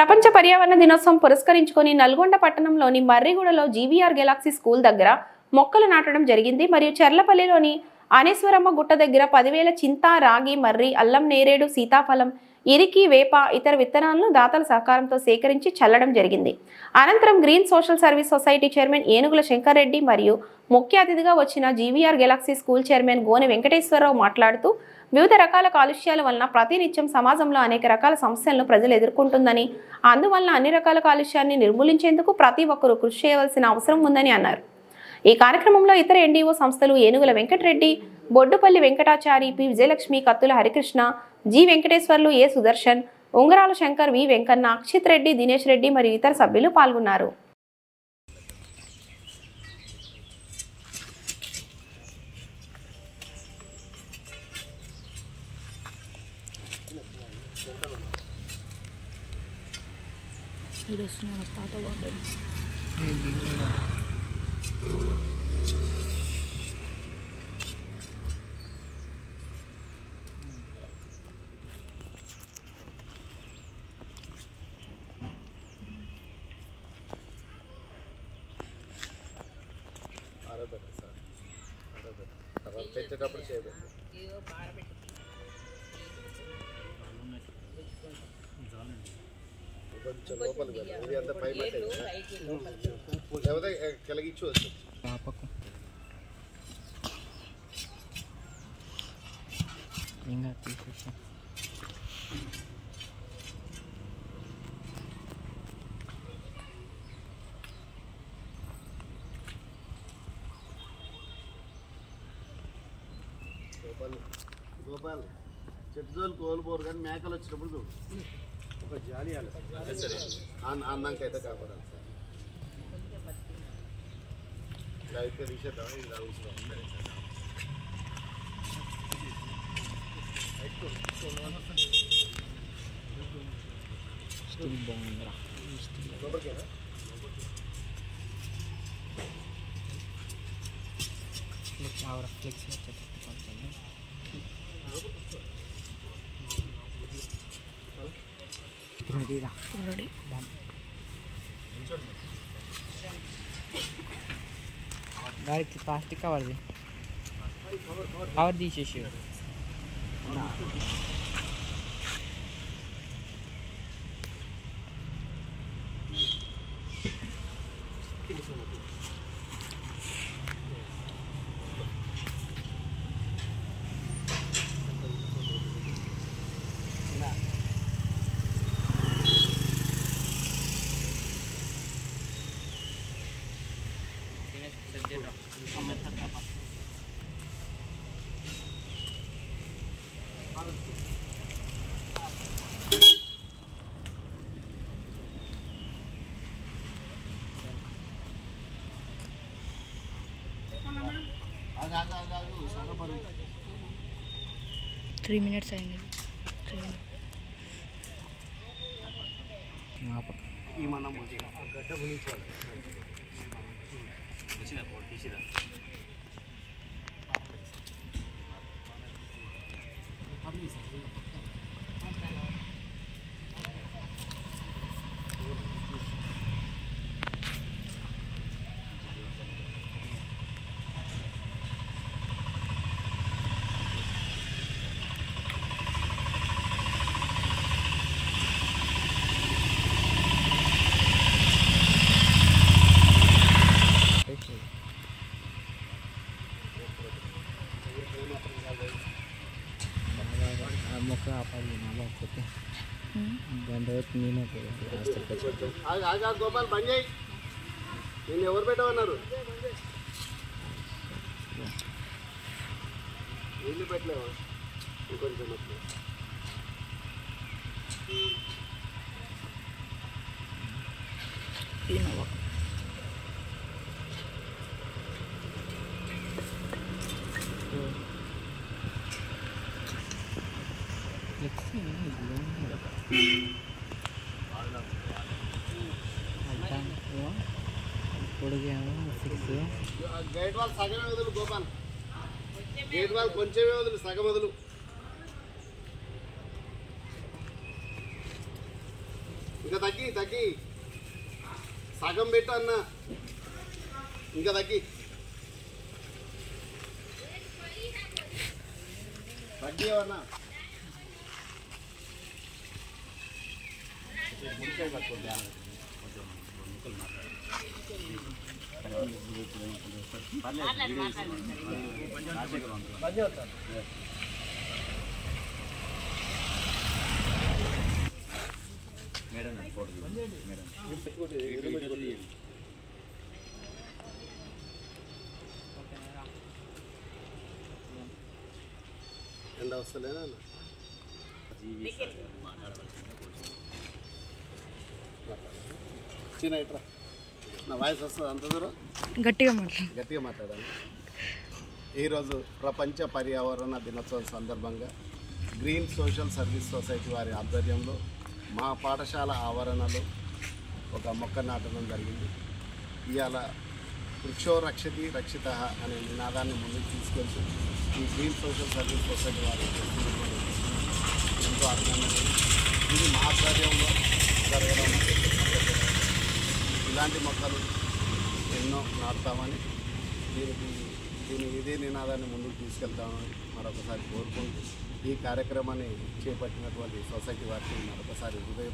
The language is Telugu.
ప్రపంచ పర్యావరణ దినోత్సవం పురస్కరించుకొని నల్గొండ పట్టణంలోని మర్రిగూడలో జీవీఆర్ గెలాక్సీ స్కూల్ దగ్గర మొక్కలు నాటడం జరిగింది. మరియు చెర్లపల్లిలోని అనేశ్వరమ్మ గుట్ట దగ్గర 10,000 చింత, రాగి, మర్రి, అల్లం, నేరేడు, సీతాఫలం, ఇరికి, వేప ఇతర విత్తనాలను దాతల సహకారంతో సేకరించి చల్లడం జరిగింది. అనంతరం green social service society chairman ఏనుగుల శంకర్ రెడ్డి మరియు ముఖ్య అతిథిగా వచ్చిన జీవీఆర్ గెలాక్సీ స్కూల్ చైర్మన్ గోనె వెంకటేశ్వరరావు మాట్లాడుతూ వివిధ రకాల కాలుష్యాల వలన ప్రతినిత్యం సమాజంలో అనేక రకాల సమస్యలను ప్రజలు ఎదుర్కొంటుందని, అందువలన అన్ని రకాల కాలుష్యాన్ని నిర్మూలించేందుకు ప్రతి ఒక్కరూ కృషి చేయవలసిన అవసరం ఉందని అన్నారు. ఈ కార్యక్రమంలో ఇతర ఎన్డీఓ సంస్థలు ఏనుగుల వెంకటరెడ్డి, బొడ్డుపల్లి వెంకటాచారి, పి విజయలక్ష్మి, కత్తుల హరికృష్ణ, జి వెంకటేశ్వర్లు, ఏ సుదర్శన్, ఉంగరాల శంకర్, వి వెంకన్న, అక్షిత్ రెడ్డి, దినేష్ రెడ్డి మరియు ఇతర సభ్యులు పాల్గొన్నారు. గోపాల్ చెట్టుదోలు కోల్పోరు కానీ మేకలు వచ్చినప్పుడు ఒక జాలి అన్నాక అయితే కాపాడాలి సార్. అయితే తీసేద్దాం ఇలా లోపలికేనా गाड़ी प्लास्टिक कवर दी कवर తీసేసి थ्री मिनट्स आएंगे ఈ మనం గడ్డ గుణించాలి మొక్క ఆపాలి లేకపోతే దాని తర్వాత నేను గోపాల్ బంద్ చేయి. నేను ఎవరు పెట్టమన్నారు? నీళ్ళు పెట్టలేవా ఇంకొంచెం గేట్ వాళ్ళు సగమే వదులు గోపాల్, గేట్ వాళ్ళు కొంచెమే వదులు, సగం వదులు. ఇంకా తగ్గి సగం పెట్టు అన్న, ఇంకా తగ్గి అన్న. ఎండ వస్తలేనా చిన్నట్రా, నా వాయిస్ వస్తుంది అంత దూరం గట్టిగా మాట్లాడాలి. ఈరోజు ప్రపంచ పర్యావరణ దినోత్సవం సందర్భంగా గ్రీన్ సోషల్ సర్వీస్ సొసైటీ వారి ఆధ్వర్యంలో మా పాఠశాల ఆవరణలో ఒక మొక్క నాటడం జరిగింది. ఇవాళ వృక్షో రక్షతి రక్షిత అనే నినాదాన్ని ముందుకు తీసుకెళ్తూ ఈ గ్రీన్ సోషల్ సర్వీస్ సొసైటీ వారు ఎంతో అభినందనలు. ఇది మా ఆధ్వర్యంలో జరగడం, ఇలాంటి మొక్కలు ఎన్నో నాటుతామని ఇదే నినాదాన్ని ముందుకు తీసుకెళ్తామని మరొకసారి కోరుకుంటూ ఈ కార్యక్రమాన్ని చేపట్టినటువంటి సొసైటీ వారికి మరొకసారి హృదయ